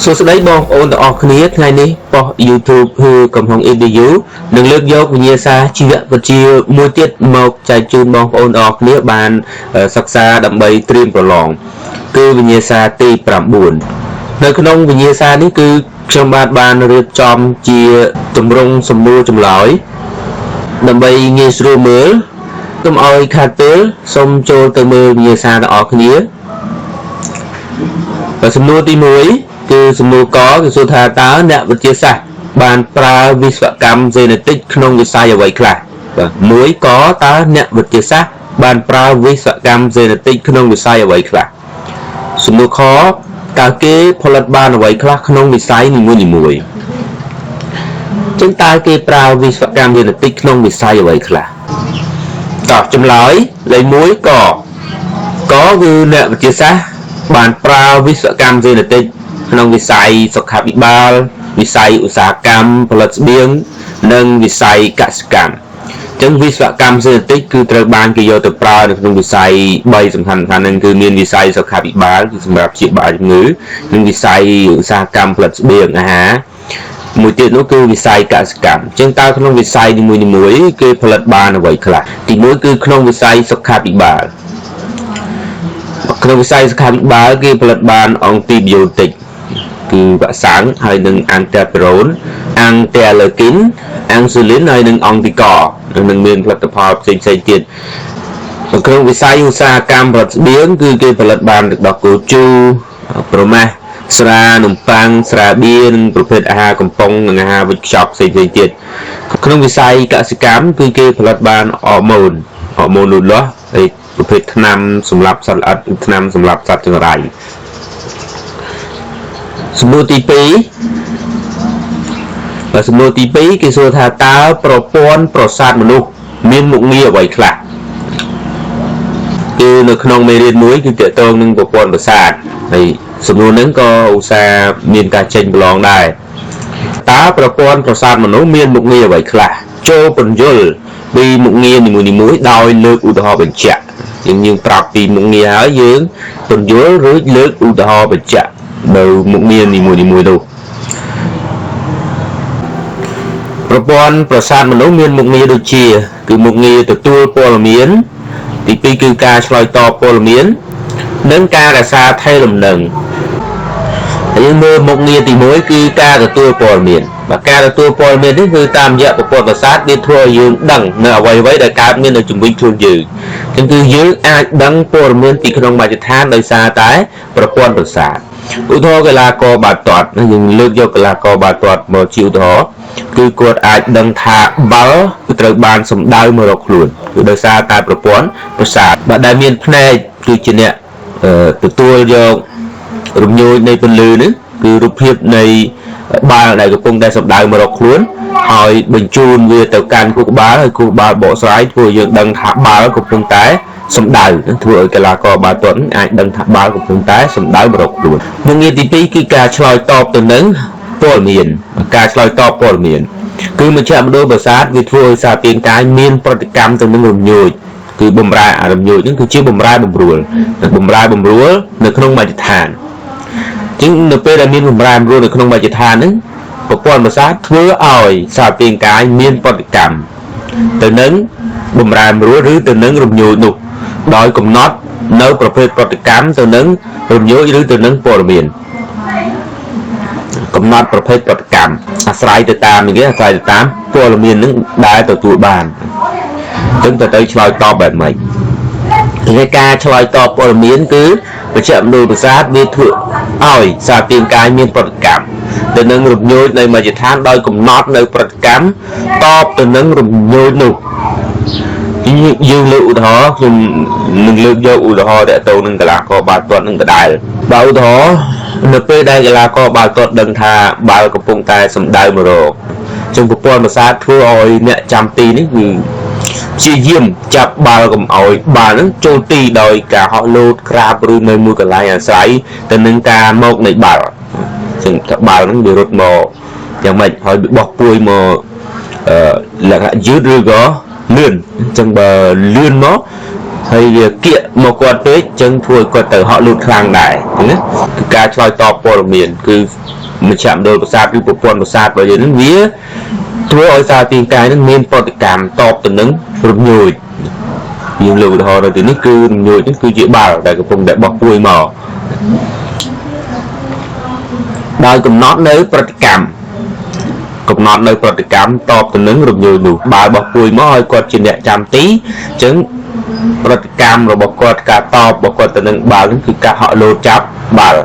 សួស្តីបងប្អូនទាំងអស់គ្នាថ្ងៃនេះប៉ុស YouTube គឺកំពុង EDU នឹងលើកយកវិញ្ញាសាជីវវិទ្យាមួយទៀតមកចែកជូនបងប្អូនទាំងអស់គ្នាបានសិក្សាដើម្បីត្រៀមប្រឡងគឺវិញ្ញាសាទី9នៅក្នុងវិញ្ញាសានេះគឺខ្ញុំបានរៀបចំជាទម្រង់សំណួរចម្លើយដើម្បីងាយស្រួលមើលកុំឲ្យខាតពេលសូមចូលទៅមើលវិញ្ញាសាទាំងអស់គ្នាសំណួរទី1គឺសំណួរកគឺសួរថាតើអ្នកវិទ្យាសាស្ត្របានប្រើវិស្វកម្មហ្សេនេតិកក្នុងវិស័យអ្វីខ្លះបាទ1កតើអ្នកវិទ្យាសាស្ត្របានប្រើវិស្វកម្មហ្សេនេតិកក្នុងវិស័យអ្វីខ្លះសំណួរខតើគេផលិតបានអ្វីខ្លះក្នុងវិស័យនីមួយៗចឹងតើគេប្រើវិស្វកម្មហ្សេនេតិកក្នុងវិស័យអ្វីខ្លះតោះចម្លើយលេខ1កគឺអ្នកវិទ្យាសាស្ត្របានប្រើវិស្វកម្មហ្សេនេតិកក្នុងវិស័យសុខាភិបាលវិស័យឧស្សាហកម្មផលិតស្បៀងនិងវិស័យកសិកម្មអញ្ចឹងវិស្វកម្មហ្សេនេតិកគឺត្រូវបានគេយកទៅប្រើនៅក្នុងវិស័យ3សំខាន់ៗហ្នឹងគឺមានវិស័យសុខាភិបាលគឺសម្រាប់ព្យាបាលជំងឺនិងវិស័យឧស្សាហកម្មផលិតស្បៀងអាហារមួយទៀតនោះគឺវិស័យកសិកម្មអញ្ចឹងតើក្នុងវិស័យនីមួយៗគេផលិតបានអ្វីខ្លះទី1គឺក្នុងវិស័យសុខាភិបាលក្នុងវិស័យសុខាភិបាលគេផលិតបានអង់ទីប៊ីយោទិកគឺវ៉ាក់សាំងហើយនឹងអាំងតេប្រូនអាំងតេឡូគីនអាំងស៊ូលីនហើយនឹងអង់ទីកនឹងមានផលិតផលផ្សេងៗទៀតក្នុងវិស័យឧស្សាហកម្មផលិតស្បៀងគឺគេផលិតបានទឹកដោះគោជូរប្រមាសស្រានំប៉័ងស្រាបៀរនិងប្រភេទអាហារកំប៉ុងនិងអាហារវេចខ្ចប់ផ្សេងៗទៀតក្នុងវិស័យកសិកម្មគឺគេផលិតបានអរម៉ូនលូតលាស់ហើយប្រភេទថ្នាំសម្រាប់សត្វល្អិតថ្នាំសម្រាប់សត្វចង្រៃសំណួរទី2គេសួរថាតើប្រព័ន្ធប្រសាទមនុស្សមានមុខងារអ្វីខ្លះគឺនៅក្នុងមេរៀនមួយគឺទាក់ទងនឹងប្រព័ន្ធប្រសាទហើយសំណួរហ្នឹងក៏ឧស្សាហ៍មានការចេញប្រឡងដែរតើប្រព័ន្ធប្រសាទមនុស្សមានមុខងារអ្វីខ្លះចូលពន្យល់ពីមុខងារនីមួយៗដោយលើកឧទាហរណ៍បញ្ជាក់យើងប្រាប់ពីមុខងារហើយយើងពន្យល់ឬលើកឧទាហរណ៍បញ្ជាក់នៅមុខងារនីមួយៗនោះប្រព័ន្ធប្រសាទមនុស្សមានមុខងារដូចជាគឺមុខងារទទួលព័ត៌មានទី2គឺការឆ្លើយតបព័ត៌មាននិងការរក្សាថេរលំនឹងហើយមើលមុខងារទី1គឺការទទួលព័ត៌មានបាទការទទួលព័ត៌មាននេះគឺតាមរយៈប្រព័ន្ធប្រសាទវាធ្វើឲ្យយើងដឹងនៅអ្វីៗដែលកើតមាននៅជុំវិញខ្លួនយើងអញ្ចឹងគឺយើងអាចដឹងព័ត៌មានពីក្នុងមជ្ឈដ្ឋានដោយសារតែប្រព័ន្ធប្រសាទឧទាហរណ៍កីឡាករបាល់ទាត់យើងលើកយកកីឡាករបាល់ទាត់មកជាឧទាហរណ៍គឺគាត់អាចដឹងថាបាល់គឺត្រូវបានសម្ដៅមករកខ្លួនគឺដោយសារតែប្រព័ន្ធប្រសាទបាទដែលមានភ្នែកគឺជាអ្នកទទួលយករំញោចនៃពន្លឺនេះគឺរូបភាពនៃបាល់ដែលកំពុងតែសម្ដៅមករកខ្លួនហើយបញ្ជូនវាទៅកាន់គូក្បាលហើយគូក្បាលបកស្រាយធ្វើឲ្យយើងដឹងថាបាល់កំពុងតែសម្ដៅធ្វើឲ្យកីឡាករបាល់ទាត់អាចដឹងថាបាល់កំពុងតែសម្ដៅមករកខ្លួនមុខងារទី2គឺការឆ្លើយតបទៅនឹងព័ត៌មានការឆ្លើយតបព័ត៌មានគឺមជ្ឈមណ្ឌលប្រសាទវាធ្វើឲ្យសារពាង្គកាយមានប្រតិកម្មទៅនឹងរំញោចគឺបំរែរំញោចហ្នឹងគឺជាបំរែបំរួលនៅក្នុងមជ្ឈដ្ឋានជាងនៅពេលដែលមានបំរែបំរួលនៅក្នុងមជ្ឈដ្ឋានហ្នឹងប្រព័ន្ធប្រសាទធ្វើឲ្យសារពាង្គកាយមានប្រតិកម្មទៅនឹងបំរែបំរួលឬទៅនឹងរំញោចនោះដោយកំណត់នៅប្រភេទប្រតិកម្មទៅនឹងរំញោចឬទៅនឹងព័ត៌មានកំណត់ប្រភេទប្រតិកម្មអាស្រ័យទៅតាមព័ត៌មាននឹងដែលទទួលបានអញ្ចឹងទៅឆ្លើយតបបែបម៉េចពីការឆ្លើយតបព័ត៌មានគឺមជ្ឈមណ្ឌលប្រសាទវាធ្វើឲ្យសារពាង្គកាយមានប្រតិកម្មទៅនឹងរំញោចនៃមជ្ឈដ្ឋានដោយកំណត់នៅប្រតិកម្មតបទៅនឹងរំញោចនោះយើងលើកឧទាហរណ៍ខ្ញុំនឹងលើកយកឧទាហរណ៍តទៅនឹងកីឡាករបាល់ទាត់នឹងដដែលបើឧទាហរណ៍នៅពេលដែលកីឡាករបាល់ទាត់ដឹងថាបាល់កំពុងតែសម្ដៅមករកចឹងប្រព័ន្ធប្រសាទធ្វើឲ្យអ្នកចាំទីនេះគឺព្យាយាមចាប់បាល់កុំឲ្យបាល់ហ្នឹងចូលទីដោយការហោះលោតក្រាបឬនៅមួយកន្លែងអាស្រ័យទៅនឹងការមកនៃបាល់ចឹងថាបាល់ហ្នឹងវារត់មកយ៉ាងម៉េចហើយបោះពួយមកលក្ខណៈយឺតឬក៏លឿនអញ្ចឹងបើលឿនមក ហើយវាគៀកមកគាត់ពេកចឹងធ្វើឲ្យគាត់ទៅហក់លូតខ្លាំងដែរណាគឺការឆ្លើយតបព័ត៌មានគឺមជ្ឈមណ្ឌលប្រសាទឬប្រព័ន្ធប្រសាទរបស់យើងនឹងវាធ្វើឲ្យសារពាង្គកាយនឹងមានប្រតិកម្មតបទៅនឹងរំញោចយើងលើកឧទាហរណ៍នៅទីនេះគឺរំញោចនេះគឺជាបាល់ដែលកំពុងតែបោះពួយមកដោយកំណត់នៅប្រតិកម្មតបទៅនឹងរំញោចនោះបាល់បោះពួយមកឲ្យគាត់ជាអ្នកចាំទីអញ្ចឹងប្រតិកម្មរបស់គាត់ការតបរបស់គាត់ទៅនឹងបាល់នោះគឺការហក់លោតចាប់បាល់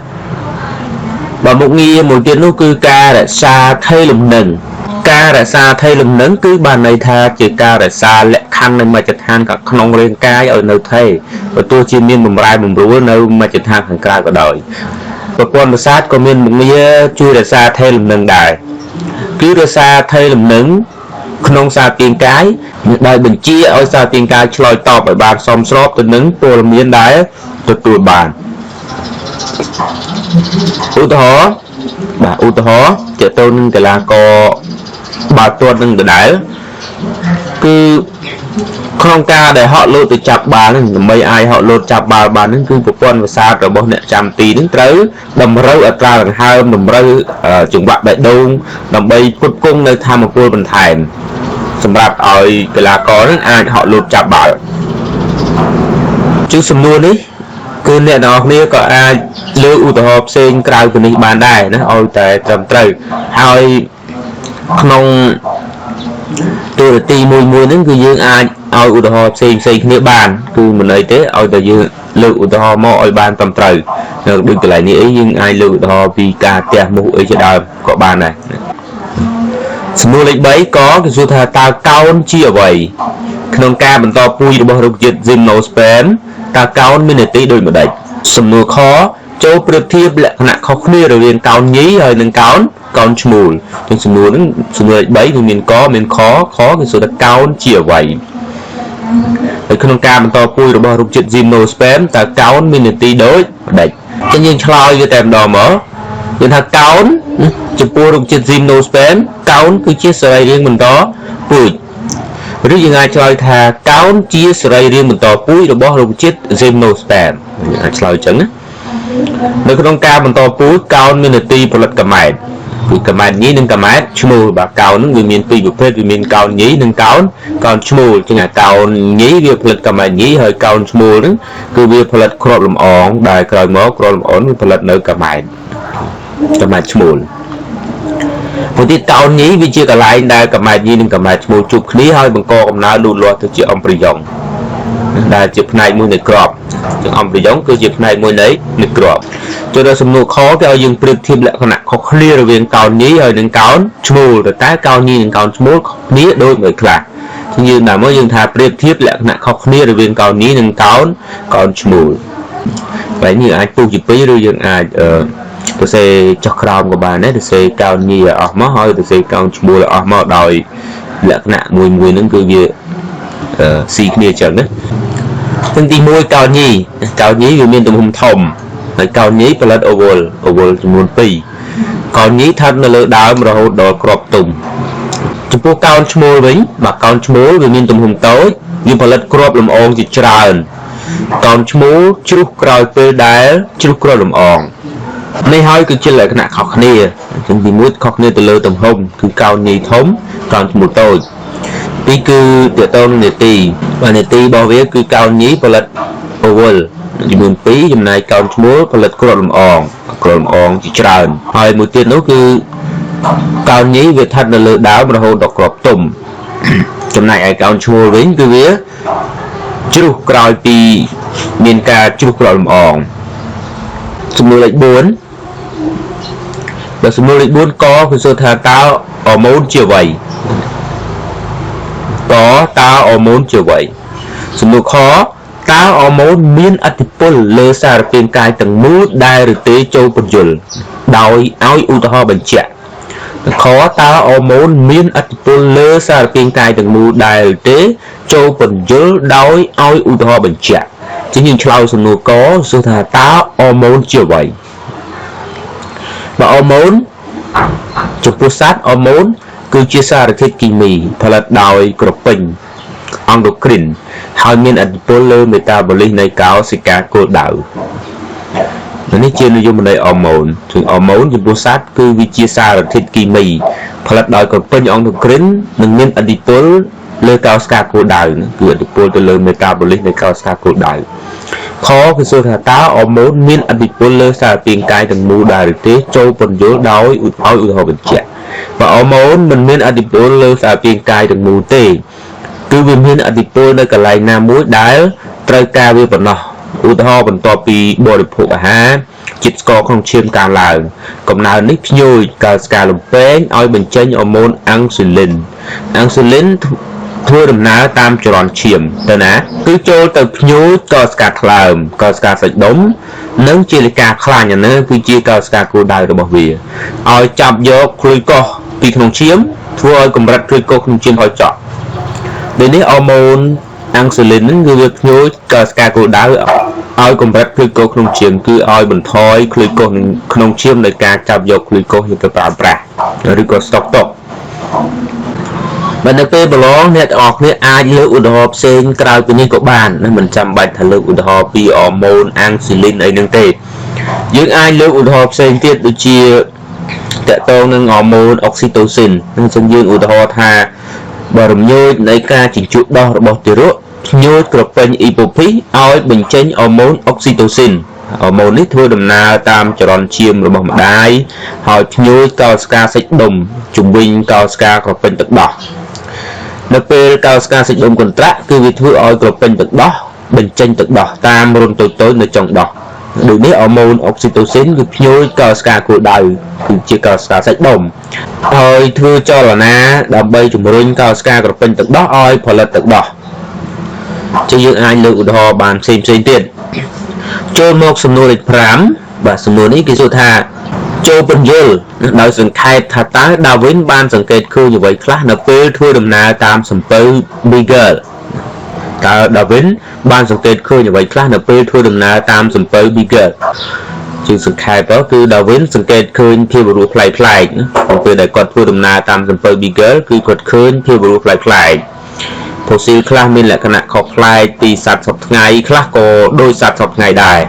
បើមុខងារមួយទៀតនោះគឺការរក្សាថេរលំនឹងការរក្សាថេរលំនឹងគឺបានន័យថាជាការរក្សាលក្ខខណ្ឌនៃមជ្ឈដ្ឋានក្នុងរាងកាយឲ្យនៅថេរបើទោះជាមានបម្រែបម្រួលនៅមជ្ឈដ្ឋានខាងក្រៅក៏ដោយប្រព័ន្ធប្រសាទក៏មានមុខងារជួយរក្សាថេរលំនឹងដែរគឺរក្សាថេរលំនឹងក្នុងសារពាង្គកាយដោយបញ្ជាឲ្យសារពាង្គកាយឆ្លើយតបឲ្យបានសមស្របទៅនឹងព័ត៌មានដែលទទួលបានឧទាហរណ៍ទាក់ទងនឹងកីឡាករបាល់ទាត់នឹងដដែលគឺក្នុងការដែលហក់លោតទៅចាប់បាល់នឹងដើម្បីឲ្យហក់លោតចាប់បាល់បាននឹងគឺប្រព័ន្ធប្រសាទរបស់អ្នកចាំទីនឹងត្រូវតម្រូវអត្រាដង្ហើមតម្រូវចង្វាក់បេះដូងដើម្បីផ្គត់ផ្គង់នៅថាមពលបន្ថែមសម្រាប់ឲ្យកីឡាករនឹងអាចហក់លោតចាប់បាល់ជាសំណួរនេះគឺអ្នកទាំងអស់គ្នាក៏អាចលើកឧទាហរណ៍ផ្សេងក្រៅពីនេះបានដែរណាឲ្យតែត្រឹមត្រូវហើយក្នុងទូរទស្សន៍មួយហ្នឹងគឺយើងអាចឲ្យឧទាហរណ៍ផ្សេងគ្នាបានគឺមិនអីទេឲ្យតែយើងលើកឧទាហរណ៍មកឲ្យបានត្រឹមត្រូវដូចកន្លែងនេះអីយើងអាចលើកឧទាហរណ៍ពីការទះមុខអីជាដើមក៏បានដែរសំណួរលេខ3ក៏គេសួរថាតើកោណជាអ្វីក្នុងការបន្តពូជរបស់រុក្ខជាតិ Gymnosperm តើកោណមានន័យដូចម្ដេចសំណួរខចូលប្រៀបធៀបលក្ខណៈខុសគ្នារវាងកោណញីហើយនិងកោណឈ្មោលទាំងសំណួរហ្នឹងសំណួរលេខ3គឺមានកមានខគឺសួរថាកោណជាអ្វីហើយក្នុងការបន្តពូជរបស់រុក្ខជាតិ Gymnosperm តើកោណមានន័យដូចម្ដេចចឹងយើងឆ្លើយវាតែម្ដងមកយើងថាកោណចំពោះរុក្ខជាតិ Gymnosperm កោណគឺជាសរីរាង្គបន្តពូជឬយើងអាចឆ្លើយថាកោណជាសរីរាង្គបន្តពូជរបស់រុក្ខជាតិ Gymnosperm យើងអាចឆ្លើយចឹងណានៅក្នុងការបន្តពូជកោណមានន័យផលិតកាម៉ែតគឺកាម៉ែតញីនិងកាម៉ែតឈ្មោលបាទកោណនឹងវាមានពីរប្រភេទវាមានកោណញីនិងកោណឈ្មោលចឹងអាកោណញីវាផលិតកាម៉ែតញីហើយកោណឈ្មោលនឹងគឺវាផលិតគ្រាប់លំអងដែលក្រោយមកគ្រាប់លំអងវាផលិតនៅកាម៉ែតឈ្មោលមួយទៀតកោណញីវាជាកន្លែងដែលកាម៉ែតញីនិងកាម៉ែតឈ្មោលជួបគ្នាហើយបង្កកំណើតលូតលាស់ទៅជាអំប្រយ៉ងដែលជាផ្នែកមួយនៃក្របចឹងអំប្រយ៉ងគឺជាផ្នែកមួយនៃក្របចូលដល់សំណួរខគេឲ្យយើងប្រៀបធៀបលក្ខណៈខុសគ្នារវាងកោណញីហើយនិងកោណឈ្មោលតើកោណញីនិងកោណឈ្មោលគ្នាដូចមួយខ្លះជាយើងតាមមកយើងថាប្រៀបធៀបលក្ខណៈខុសគ្នារវាងកោណញីនិងកោណឈ្មោលបែបនេះអាចពុះជាពីរឬយើងអាចទៅសេចុះក្រោមក៏បានដែរទៅសេកោណញីឲ្យអស់មកហើយទៅសេកោណឈ្មោលឲ្យអស់មកដោយលក្ខណៈមួយហ្នឹងគឺវាស៊ីគ្នាអញ្ចឹងណាទាំងទី1កោណញីវាមានទំហំធំហើយកោណញីផលិតអូវលចំនួន2កោណញីស្ថិតនៅលើដើមរហូតដល់គ្រាប់ទុំចំពោះកោណឈ្មោលវិញបាទកោណឈ្មោលវាមានទំហំតូចវាផលិតគ្រាប់លំអងជាច្រើនកោណឈ្មោលជ្រុះក្រោយពេលដែលជ្រុះគ្រាប់លំអងនេះហើយគឺជាលក្ខណៈខុសគ្នាទាំងទី1ខុសគ្នាទៅលើទំហំគឺកោណញីធំកោណឈ្មោលតូចពីគឺទាក់ទងនឹងនីតិរបស់វាគឺកោណញីផលិតអូវលចំនួន2ចំណែកកោណឈ្មោលផលិតគ្រាប់លំអងជាច្រើនហើយមួយទៀតនោះគឺកោណញីវាស្ថិតនៅលើដើមរហូតដល់គ្រាប់ទុំចំណែកឯកោណឈ្មោលវិញគឺវាជ្រុះក្រោយពីមានការជ្រុះគ្រាប់លំអងសំណួរលេខ4បើសំណួរលេខ4កគឺសួរថាតើហូម៉ូនជាអ្វីតើហូម៉ូនជាអ្វីសំណួរខតើហូម៉ូនមានឥទ្ធិពលលើសារពាង្គកាយទាំងមូលដែរឬទេចូលពន្យល់ដោយឲ្យឧទាហរណ៍បញ្ជាក់ខតើហូម៉ូនមានឥទ្ធិពលលើសារពាង្គកាយទាំងមូលដែរឬទេចូលពន្យល់ដោយឲ្យឧទាហរណ៍បញ្ជាក់ជាយើងឆ្លើយសំណួរកសួរថាតើហូម៉ូនជាអ្វីបើហូម៉ូនចំពោះសត្វហូម៉ូនគឺជាសារធាតុគីមីផលិតដោយក្រពេញ endocrine ហើយមានឥទ្ធិពលលើ metabolic នៃកោសិកាគោលដៅនេះជានិយមន័យ hormone ซึ่ง hormone ចំពោះសត្វគឺវាជាសារធាតុគីមីផលិតដោយក្រពេញ endocrine និងមានឥទ្ធិពលលើកោសិកាគោលដៅគឺឥទ្ធិពលទៅលើ metabolic នៃកោសិកាគោលដៅខគឺសួរថាតើ hormone មានឥទ្ធិពលលើសារពាង្គកាយទាំងមូលដែរឬទេចូលពន្យល់ដោយឧទាហរណ៍បញ្ជាក់បើ hormone មិនមានឥទ្ធិពលលើសារពាង្គកាយទាំងមូលទេគឺវាមានឥទ្ធិពលនៅកន្លែងណាមួយដែលត្រូវការវាប៉ុណ្ណោះឧទាហរណ៍បន្ទាប់ពីបរិភោគអាហារជាតិស្ករក្នុងឈាមកើនឡើងកំណើននេះភ្ញួយកោសិកាលំពែងឲ្យបញ្ចេញហូម៉ូនអាំងស៊ូលីនធ្វើដំណើរតាមចរន្តឈាមទៅណាគឺចូលទៅភ្ញួយកោសិកាថ្លើមកោសិកាសាច់ដុំនិងជាលិកាខ្លាញ់អានេះគឺជាកោសិកាគោលដៅរបស់វាឲ្យចាប់យកក្លូកូសពីក្នុងឈាមធ្វើឲ្យកម្រិតក្លូកូសក្នុងឈាមហូរចុះដូចនេះហូម៉ូនអាំងស៊ូលីននឹងគឺវាភ្ញួយកោសិកាគោលដៅឲ្យកម្រិតក្លូកូសក្នុងឈាមគឺឲ្យបន្ថយក្លូកូសក្នុងឈាមនៃការចាប់យកក្លូកូសទៅប្រើប្រាស់ឬក៏ស្តុកទុកបើនៅពេលប្រឡងអ្នកទាំងអស់គ្នាអាចលើកឧទាហរណ៍ផ្សេងក្រៅពីនេះក៏បានមិនចាំបាច់ថាលើកឧទាហរណ៍ពីហូម៉ូនអាំងស៊ូលីនអីហ្នឹងទេយើងអាចលើកឧទាហរណ៍ផ្សេងទៀតដូចជាតកតងនឹងហូម៉ូនអុកស៊ីតូស៊ីនអញ្ចឹងយើងឧទាហរណ៍ថាបើរំញោចនៃការជញ្ជក់ដោះរបស់ទារកញោចក្រពេញអ៊ីប៉ូភីឲ្យបញ្ចេញហូម៉ូនអុកស៊ីតូស៊ីនហូម៉ូននេះធ្វើដំណើរតាមចរន្តឈាមរបស់ម្ដាយហើយភ្ញួយកោសិកាសាច់ដុំជំវិញកោសិកាក្រពេញទឹកដោះនៅពេលកោសិកាសាច់ដុំកន្ត្រាក់គឺវាធ្វើឲ្យក្រពេញទឹកដោះបញ្ចេញទឹកដោះតាមរន្ធតូចៗនៅចុងដោះដូចនេះហូម៉ូនអុកស៊ីតូស៊ីនគឺភ្ញួយកោសិកាគោលដៅគឺជាកោសិកាសាច់ដុំហើយធ្វើចលនាដើម្បីជំរុញកោសិកាក្រពេញទឹកដោះឲ្យផលិតទឹកដោះជាយើងអាចលើកឧទាហរណ៍បានផ្សេងទៀតចូលមកសំណួរលេខ5បាទសំណួរនេះគេសួរថាចូលពន្យល់ដោយសង្ខេបថាតើ Darwin បានសង្កេតឃើញអ្វីខ្លះនៅពេលធ្វើដំណើរតាមសំពៅ Beagle តើ Darwin បានសង្កេតឃើញអ្វីខ្លះនៅពេលធ្វើដំណើរតាមសំពៅ Beagle ជាសង្ខេបទៅគឺ Darwin សង្កេតឃើញភាពរស់ប្លែកៗនៅពេលដែលគាត់ធ្វើដំណើរតាមសំពៅ Beagle គឺគាត់ឃើញភាពរស់ប្លែកៗផូស៊ីលខ្លះមានលក្ខណៈខុសប្លែកពីសត្វសពថ្ងៃខ្លះក៏ដូចសត្វសពថ្ងៃដែរ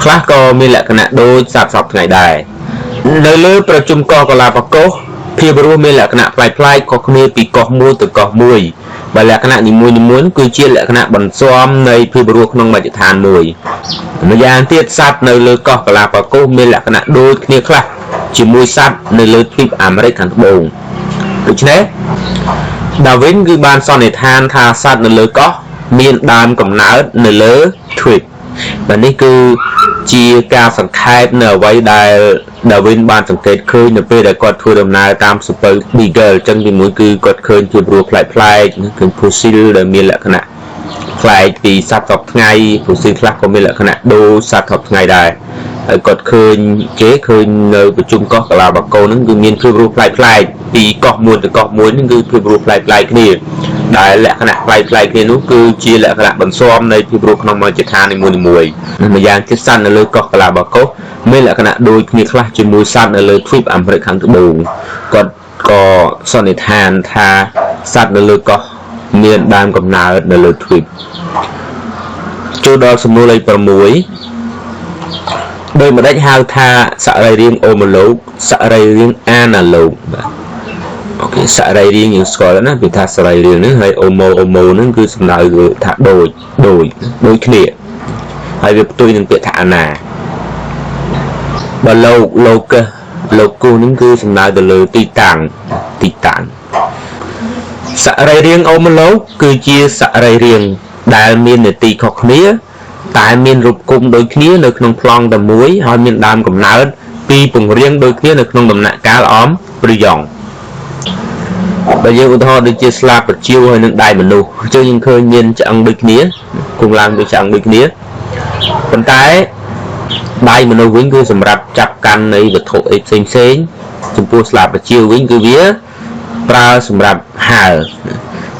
ខ្លះក៏មានលក្ខណៈដូចសត្វសពថ្ងៃដែរនៅលើប្រជុំកោះកាឡាប៉ាកូសភាពរស់មានលក្ខណៈប្លែកៗខុសគ្នាពីកោះមួយទៅកោះមួយបើលក្ខណៈនីមួយៗគឺជាលក្ខណៈបន្ស៊ាំនៃភាពរស់ក្នុងមជ្ឈដ្ឋានមួយម្យ៉ាងទៀតសត្វនៅលើកោះកាឡាប៉ាកូសមានលក្ខណៈដូចគ្នាខ្លះជាមួយសត្វនៅលើទ្វីបអាមេរិកខាងត្បូងដូច្នេះ Darwin គឺបានសន្និដ្ឋានថាសត្វនៅលើកោះមានដើមកំណើតនៅលើទ្វីបបាទនេះគឺជាការសង្ខេបនៅអ្វីដែល Darwin បានសង្កេតឃើញនៅពេលដែលគាត់ធ្វើដំណើរតាមសំពៅ Beagle អញ្ចឹងទីមួយគឺគាត់ឃើញភាពរស់ប្លែកៗឃើញ fossil ដែលមានលក្ខណៈប្លែកពីសត្វសពថ្ងៃ fossil ខ្លះក៏មានលក្ខណៈដូចសត្វសពថ្ងៃដែរហើយគាត់ឃើញនៅប្រជុំកោះកាឡាប៉ាកូសហ្នឹងគឺមានភាពរស់ប្លែកៗពីកោះមួយទៅកោះមួយហ្នឹងគឺភាពរស់ប្លែកៗគ្នាដែលលក្ខណៈប្លែកៗគ្នានោះគឺជាលក្ខណៈបន្ស៊ាំនៃភាពរស់ក្នុងមជ្ឈដ្ឋាននីមួយៗម្យ៉ាងទៀតសត្វនៅលើកោះកាឡាប៉ាកូសមានលក្ខណៈដូចគ្នាខ្លះជាមួយសត្វនៅលើទ្វីបអាមេរិកខាងត្បូងគាត់ក៏សន្និដ្ឋានថាសត្វនៅលើកោះមានដើមកំណើតនៅលើទ្វីបចូលដល់សំណួរលេខ6ដោយម្ដេចហៅថាសរីរាង្គអូម៉ូឡូកសរីរាង្គអាណាឡូកបាទអូខេសរីរាង្គយើងស្គាល់ណាពីថាសរីរាង្គនេះហើយអូម៉ូហ្នឹងគឺសំដៅថាដូចគ្នាហើយវាផ្ទុយនឹងពាក្យថាអាណាបើលោកគហ្នឹងគឺសំដៅទៅលើទីតាំងសរីរាង្គអូម៉ូឡូកគឺជាសរីរាង្គដែលមាននីតិខុសគ្នាតែមានរូបគុំដូចគ្នានៅក្នុងប្លង់តែមួយហើយមានដើមកំណើតពីពង្រៀងដូចគ្នានៅក្នុងដំណាក់កាលអមឬយ៉ងបើយើងឧទាហរណ៍ដូចជាស្លាបប្រជាវហើយនឹងដៃមនុស្សអញ្ចឹងយើងឃើញមានឆ្អឹងដូចគ្នាគង់ឡើងដូចឆ្អឹងដូចគ្នាប៉ុន្តែដៃមនុស្សវិញគឺសម្រាប់ចាប់កាន់នៃវត្ថុអីផ្សេងចំពោះស្លាបប្រជាវវិញគឺវាប្រើសម្រាប់ហើរ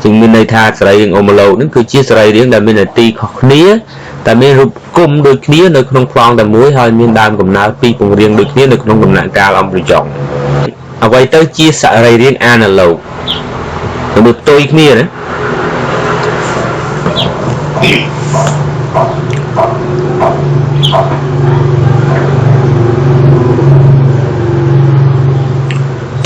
ជាងមានន័យថាសរីរាង្គអូម៉ូឡូកហ្នឹងគឺជាសរីរាង្គដែលមាននីតិខុសគ្នាតែមានរូបគុំដូចគ្នានៅក្នុងប្លង់តែមួយហើយមានដើមកំណើតពីពង្រៀងដូចគ្នានៅក្នុងដំណាក់កាលអំប្រយ៉ង អ្វីទៅជាសរីរាង្គ analog ដូចផ្ទុយគ្នាណា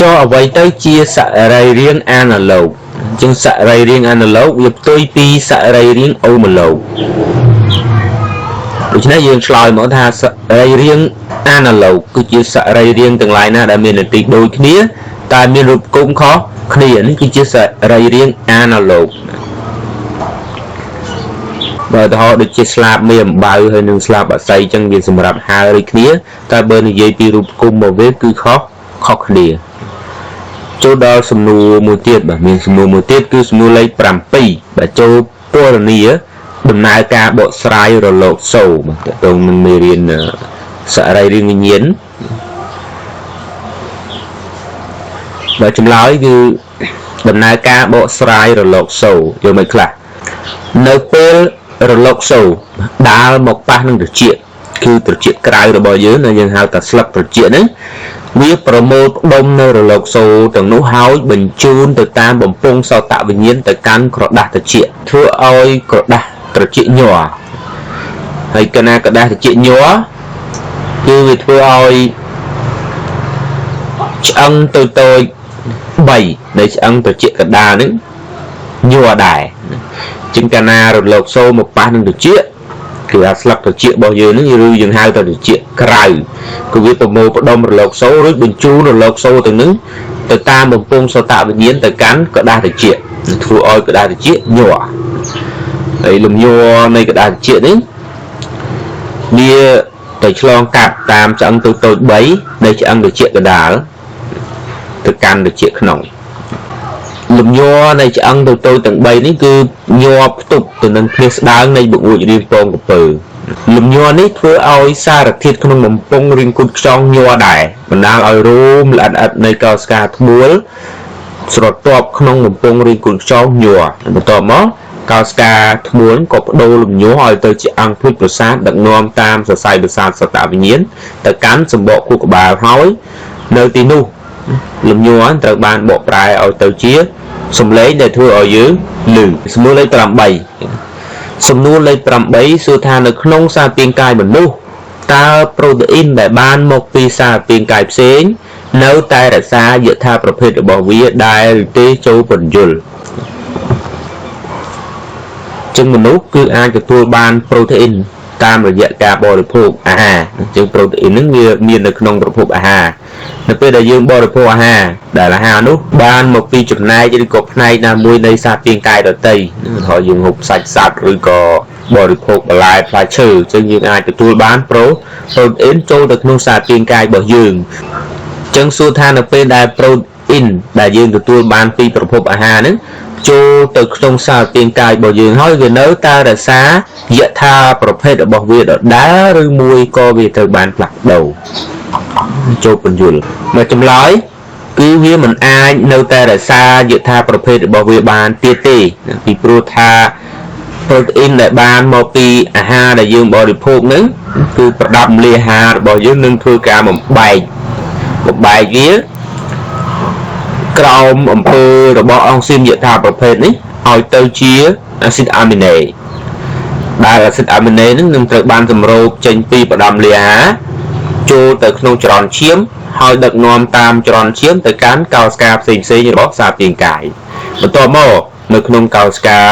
ចុះអ្វីទៅជាសរីរាង្គ analog អញ្ចឹងសរីរាង្គ analog វាផ្ទុយពីសរីរាង្គ homolog ដូច្នេះយើងឆ្លើយមកថាសរីរាង្គ analog គឺជាសរីរាង្គទាំងឡាយណាដែលមាននតិដូចគ្នាតែមានរូបគុំខុសគ្នានេះគឺជាសរីរាង្គ analog បើឧទាហរណ៍ដូចជាស្លាបមេអំបៅហើយនឹងស្លាបអាស័យអញ្ចឹងវាសម្រាប់ហើរដូចគ្នាតែបើនិយាយពីរូបគុំមកវាគឺខុសគ្នាចូលដល់សំណួរមួយទៀតបាទមានសំណួរមួយទៀតគឺសំណួរលេខ7បាទចូលពណ៌នាដំណើរការបកស្រាយរលកសូរបាទតើនឹងមេរៀនសរីរាង្គវិញ្ញាណបាទចម្លើយគឺដំណើរការបកស្រាយរលកសូរយកមិនខ្លះនៅពេលរលកសូរដាល់មកប៉ះនឹងត្រចៀកគឺត្រចៀកក្រៅរបស់យើងយើងហៅថាស្លឹកត្រចៀកហ្នឹងវាប្រមូលផ្ដុំនៅរលកសូរទាំងនោះហើយបញ្ជូនទៅតាមបំពង់សោតវិញ្ញាណទៅកាន់ក្រដាសត្រចៀកធ្វើឲ្យក្រដាសត្រចៀកញ័រហើយកណាក្រដាសត្រចៀកញ័រគឺវាធ្វើឲ្យឆ្អឹងតូច3នៃឆ្អឹងត្រចៀកកណ្ដាលហ្នឹងញ័រដែរជាងកាលណារលកសូរមកប៉ះនឹងត្រចៀកគឺអាស្លឹកត្រចៀករបស់យើងហ្នឹងឬយើងហៅថាត្រចៀកក្រៅគឺវាប្រមូលផ្ដុំរលកសូររួចបញ្ជូនរលកសូរទាំងហ្នឹងទៅតាមបំពង់សោតវិញ្ញាណទៅកាន់ក្រដាសត្រចៀកធ្វើឲ្យក្រដាសត្រចៀកញ័រហើយលំញ័រនៃក្រដាសត្រចៀកនេះវាទៅឆ្លងកាត់តាមឆ្អឹងតូច3នៃឆ្អឹងត្រចៀកកណ្ដាលទៅកាន់ត្រចៀកក្នុងលំញ័រនៃឆ្អឹងតូចទាំង3នេះគឺញ័រផ្ទុកទៅនឹងផ្ទះស្ដើងនៃបង្អួចរាងពងក្រពើលំញ័រនេះធ្វើឲ្យសារធាតុក្នុងបំពង់រាងគូតខ្យងញ័រដែរបណ្ដាលឲ្យរោមល្អិតនៃកោសិកាធ្មួលស្រទាប់ក្នុងបំពង់រាងគូតខ្យងញ័របន្ទាប់មកកោសិកាធ្មួលក៏បដូរលំញ័រឲ្យទៅជាអង្គភ្លេចប្រសាទដឹកនាំតាមសរសៃប្រសាទសតវិញ្ញាណទៅកាន់សម្បកខួរក្បាលហើយនៅទីនោះលំញ័រត្រូវបានបកប្រែឲ្យទៅជាសំឡេងដែលធ្វើឲ្យយើងឮសំណួរលេខ8សំណួរលេខ8សួរថានៅក្នុងសារពាង្គកាយមនុស្សតើប្រូតេអ៊ីនដែលបានមកពីសារពាង្គកាយផ្សេងនៅតែរក្សាយថាប្រភេទរបស់វាដែលឬទេចូលពន្យល់ចឹងមនុស្សគឺអាចទទួលបានប្រូតេអ៊ីនតាមរយៈការបរិភោគអាហារចឹងប្រូតេអ៊ីនហ្នឹងវាមាននៅក្នុងប្រភពអាហារនៅពេលដែលយើងបរិភោគអាហារដែលអាហារនោះបានមកពីចំណែកឬក៏ផ្នែកណាមួយនៃសារពាង្គកាយដទៃហើយយើងហូបសាច់សត្វឬក៏បរិភោគបន្លែផ្លែឈើចឹងយើងអាចទទួលបានប្រូតេអ៊ីនចូលទៅក្នុងសារពាង្គកាយរបស់យើងចឹងសួរថានៅពេលដែលប្រូតអ៊ីនដែលយើងទទួលបានពីប្រភពអាហារហ្នឹងចូលទៅក្នុងសារពាង្គកាយរបស់យើងហើយវានៅតែរក្សាយថាប្រភេទរបស់វាដដែលឬមួយក៏វាត្រូវបានផ្លាស់ប្ដូរចូលពន្យល់មកចម្លើយគឺវាមិនអាចនៅតែរក្សាយថាប្រភេទរបស់វាបានទៀតទេពីព្រោះថាប្រូតអ៊ីនដែលបានមកពីអាហារដែលយើងបរិភោគហ្នឹងគឺប្រដាប់លាអាហាររបស់យើងនឹងធ្វើការបំបែកវាក្រោមអំពើរបស់អង់ស៊ីមយថាប្រភេទនេះឲ្យទៅជាអាស៊ីតអាមីណេដែលអាស៊ីតអាមីណេនឹងត្រូវបានសម្រូបចេញពីប្រដាប់លាអាហារចូលទៅក្នុងចរន្តឈាមហើយដឹកនាំតាមចរន្តឈាមទៅកាន់កោសិកាផ្សេងៗរបស់សារពាង្គកាយបន្ទាប់មកនៅក្នុងកោសិការ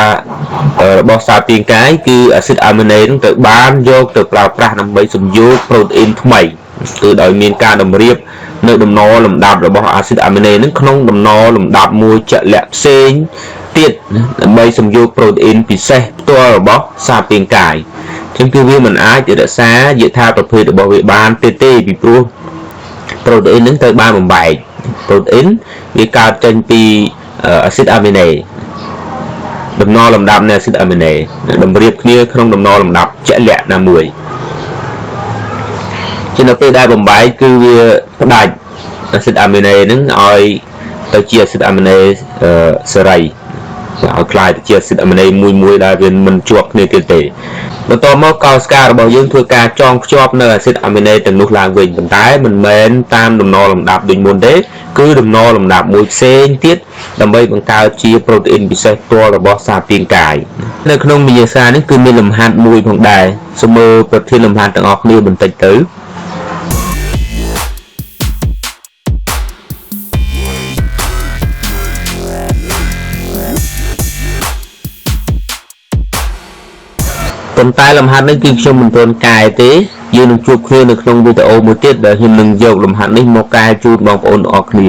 បស់សារពាង្គកាយគឺអាស៊ីតអាមីណេនឹងត្រូវបានយកទៅប្រើប្រាស់ដើម្បីសំយោគប្រូតអ៊ីនថ្មីគឺដោយមានការតម្រៀបនៅដំណរលំដាប់របស់អាស៊ីតអាមីណេនឹងក្នុងដំណរលំដាប់មួយជាក់លាក់ផ្សេងទៀតដើម្បីសំយោគប្រូតអ៊ីនពិសេសផ្ទាល់របស់សារពាង្គកាយចឹងគឺវាមិនអាចរក្សាយថាប្រភេទរបស់វាបានទេពីព្រោះប្រូតអ៊ីននឹងត្រូវបានបំបែកប្រូតអ៊ីនវាកើតចេញពីអាស៊ីតអាមីណេដំណរលំដាប់នៃអាស៊ីតអាមីណេតម្រៀបគ្នាក្នុងដំណរលំដាប់ជាក់លាក់ណាមួយជានៅពេលដែលបំបែកគឺវាផ្ដាច់អាស៊ីតអាមីណេនឹងឲ្យទៅជាអាស៊ីតអាមីណេសេរី ឲ្យខ្លាយទៅជាអាស៊ីតអាមីណេមួយដែលវាមិនជាប់គ្នាទៀតទេបន្ទាប់មកកោសិការបស់យើងធ្វើការចងភ្ជាប់នៅអាស៊ីតអាមីណេទាំងនោះឡើងវិញប៉ុន្តែមិនមែនតាមដំណរលំដាប់ដូចមុនទេគឺដំណរលំដាប់មួយផ្សេងទៀតដើម្បីបង្កើតជាប្រូតេអ៊ីនពិសេសផ្ទាល់របស់សារពាង្គកាយនៅក្នុងវិញ្ញាសានេះគឺមានលំហាត់មួយផងដែរសូមមើលប្រធានលំហាត់ទាំងអស់គ្នាបន្តិចទៅប៉ុន្តែលំហាត់នេះគឺខ្ញុំមិនទាន់កែទេយើងនឹងជួបគ្នានៅក្នុងវីដេអូមួយទៀតដែលខ្ញុំនឹងយកលំហាត់នេះមកកែជូនបងប្អូនអរគ្នា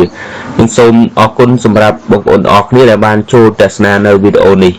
និងសូមអរគុណសម្រាប់បងប្អូនអរគ្នាដែលបានចូលទស្សនានៅវីដេអូនេះ